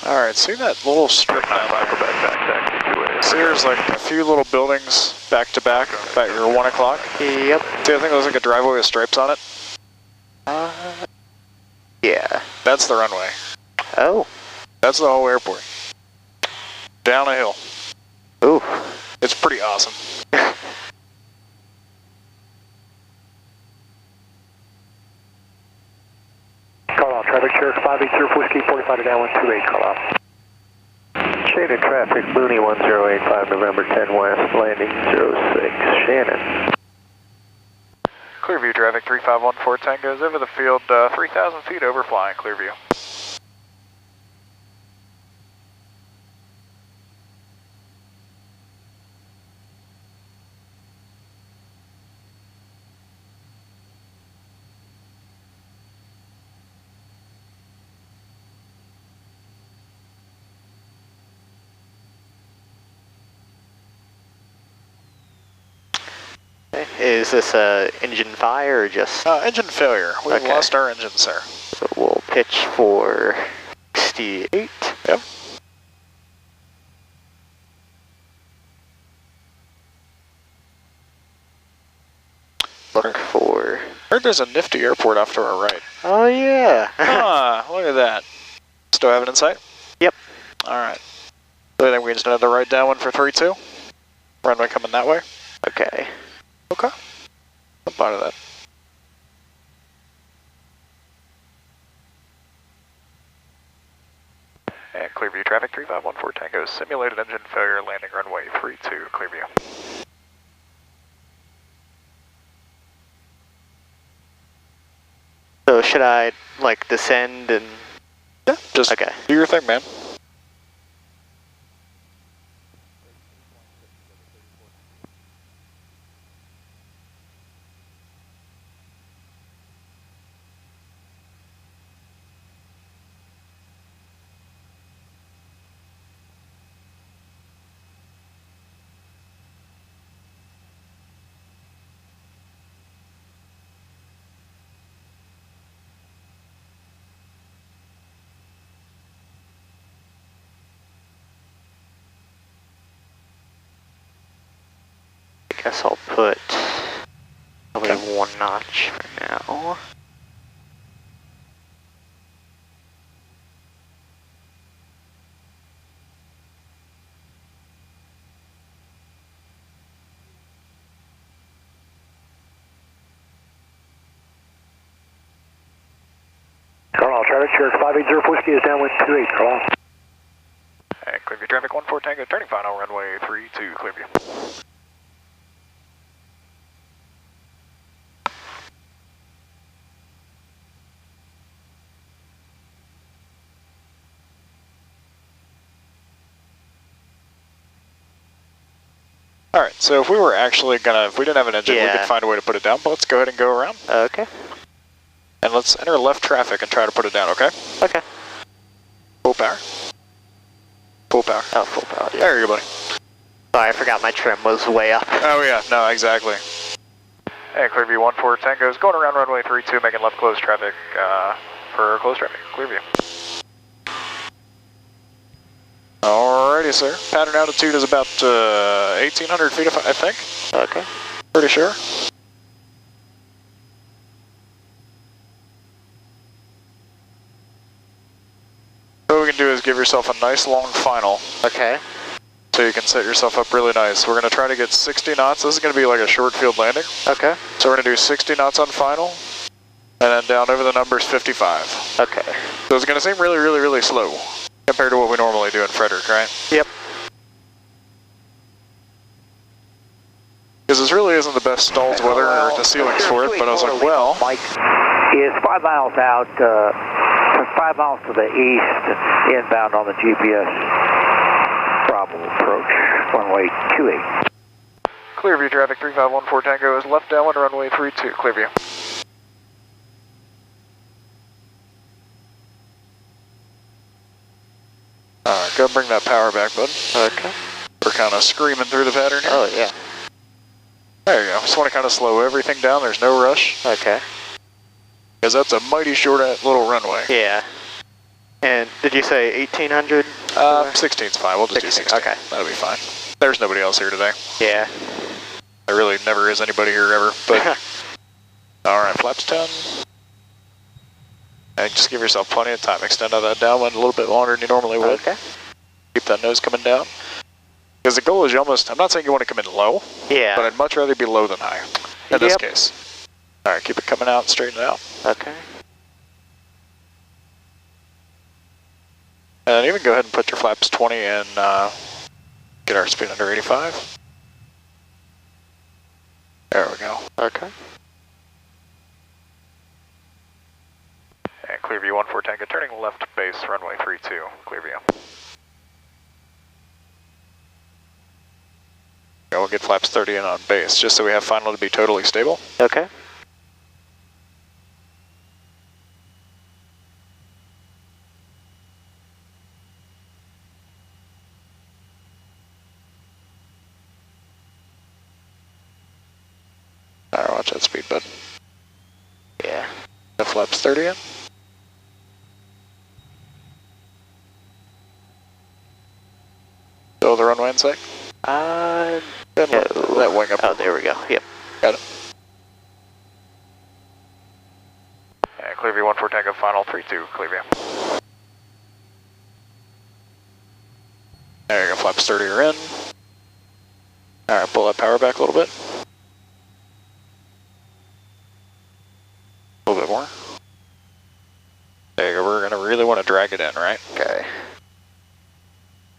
Alright, see that little strip down there? See there's like a few little buildings back to back about your 1 o'clock? Yep. See, I think there's like a driveway with stripes on it? Yeah. That's the runway. Oh. That's the whole airport. Down a hill. Ooh. It's pretty awesome. Call out, traffic sheriff 580 Whiskey 45 to downwind 28, call out. Shaded traffic, Booney 1085, November 10 West, landing 06, Shannon. Clearview traffic 3514 Tango's over the field, 3,000 feet over flying Clearview. Is this a engine fire or just? Engine failure. We've Okay. lost our engines, sir. So we'll pitch for 68. Yep. Look for. Heard there's a nifty airport off to our right. Oh yeah. Look at that. Still have it in sight? Yep. Alright. So I think we just had the right downwind for 3-2. Runway coming that way. Okay. Okay. I'm fine with that. And Clearview traffic 3514 Tango, simulated engine failure, landing runway 32, Clearview. So should I like descend and? Yeah, just okay. Do your thing, man. I guess I'll put probably 1 notch for now. Call out, traffic sheriff 580 Whiskey is downwind 28, call out. And Clearview traffic 14 Tango, turning final runway 32, Clearview. Alright, so if we were actually gonna, if we didn't have an engine, we could find a way to put it down, but let's go ahead and go around. Okay. And let's enter left traffic and try to put it down, okay? Okay. Full power. Full power. Oh, full power. Yeah. There you go, buddy. Sorry, I forgot my trim was way up. Oh yeah, no, exactly. And Clearview 14 Tango's going around runway 32, making left close traffic for close traffic, Clearview. Alrighty, sir. Pattern altitude is about 1,800 feet, I think. Okay. Pretty sure. What we can do is give yourself a nice long final. Okay. So you can set yourself up really nice. We're going to try to get 60 knots. This is going to be like a short field landing. Okay. So we're going to do 60 knots on final, and then down over the numbers 55. Okay. So it's going to seem really, really, really slow compared to what we normally do in Frederick, right? Yep. Because this really isn't the best stalls weather or the ceilings for it, but I was like, well. Mike is 5 miles out, 5 miles to the east, inbound on the GPS. Bravo approach, runway 28. Clearview traffic 3514 Tango is left downwind runway 32, Clearview. Alright, go bring that power back, bud. Okay. We're kind of screaming through the pattern here. Oh, yeah. There you go. Just want to kind of slow everything down. There's no rush. Okay. Because that's a mighty short little runway. Yeah. And did you say 1800? 16's fine. We'll just do 16. Okay. That'll be fine. There's nobody else here today. Yeah. There really never is anybody here ever, but... Alright, flaps 10. And just give yourself plenty of time. Extend out that downwind a little bit longer than you normally would. Okay. Keep that nose coming down. Because the goal is you almost... I'm not saying you want to come in low. Yeah. But I'd much rather be low than high. In this case. Alright, keep it coming out and straighten it out. Okay. And even go ahead and put your flaps 20 and get our speed under 85. There we go. Okay. And Clearview 14 Tango, turning left base, runway 32, Clearview. Yeah, we'll get flaps 30 in on base, just so we have final to be totally stable. Okay. Alright, watch that speed, bud. Yeah. The flaps 30 in. Still the runway in sight? Yeah, that wing up. Oh, there we go. Yep. Got it. And Clearview 14 Tango, final 32, Clearview. There you go, flaps 30 are in. Alright, pull that power back a little bit. A little bit more. There you go, we're going to really want to drag it in, right? Okay.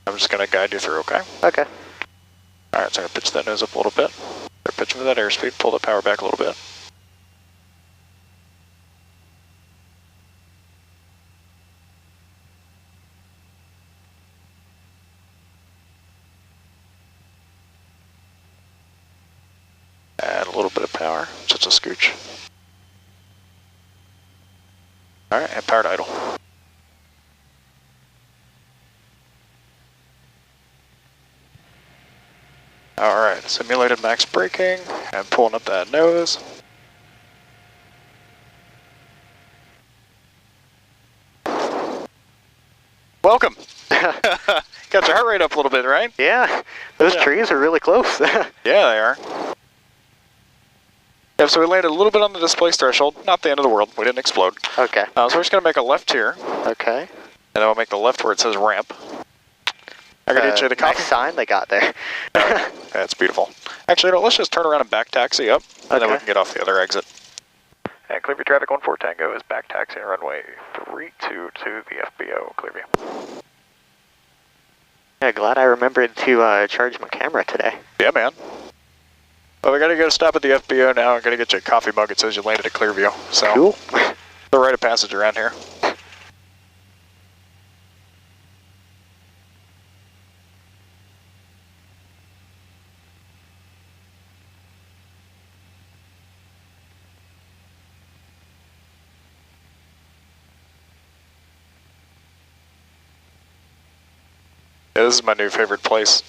I'm just going to guide you through, okay? Okay. Alright, so I'm going to pitch that nose up a little bit. Start pitching for that airspeed, pull the power back a little bit. Add a little bit of power, just a scooch. Alright, and power to idle. Alright, simulated max braking and pulling up that nose. Welcome! Got your heart rate up a little bit, right? Yeah, those trees are really close. Yeah, they are. Yep, so we landed a little bit on the displace threshold. Not the end of the world. We didn't explode. Okay. So we're just going to make a left here. Okay. And then we'll make the left where it says ramp. I gotta get you the coffee. Nice sign they got there. That's beautiful. Actually, no, let's just turn around and back taxi up, and then we can get off the other exit. And Clearview traffic 14 Tango is back taxiing runway 32 to the FBO, Clearview. Yeah, glad I remembered to charge my camera today. Yeah, man. Well, we gotta go stop at the FBO now. I'm gonna get you a coffee mug. It says you landed at Clearview. So cool. The rite of passage around here. Yeah, this is my new favorite place.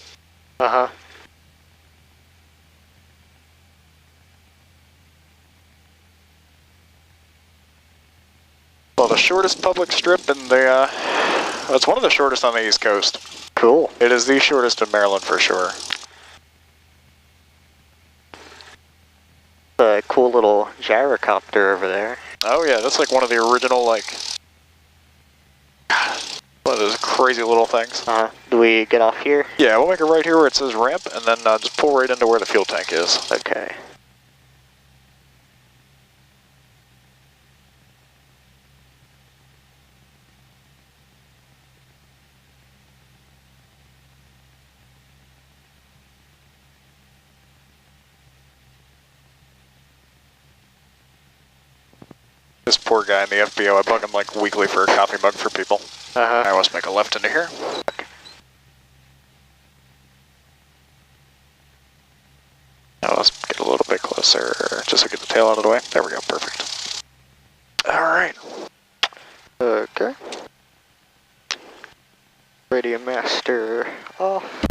Uh-huh. Well, the shortest public strip in the, it's one of the shortest on the East Coast. Cool. It is the shortest in Maryland for sure. A cool little gyrocopter over there. Oh yeah, that's like one of the original, like, one of those crazy little things. Do we get off here? Yeah, we'll make it right here where it says ramp, and then just pull right into where the fuel tank is. Okay. This poor guy in the FBO, I bug him like weekly for a coffee mug for people. Uh-huh. Alright, let's make a left into here. Now let's get a little bit closer, just to get the tail out of the way. There we go, perfect. Alright. Okay. Radio master off.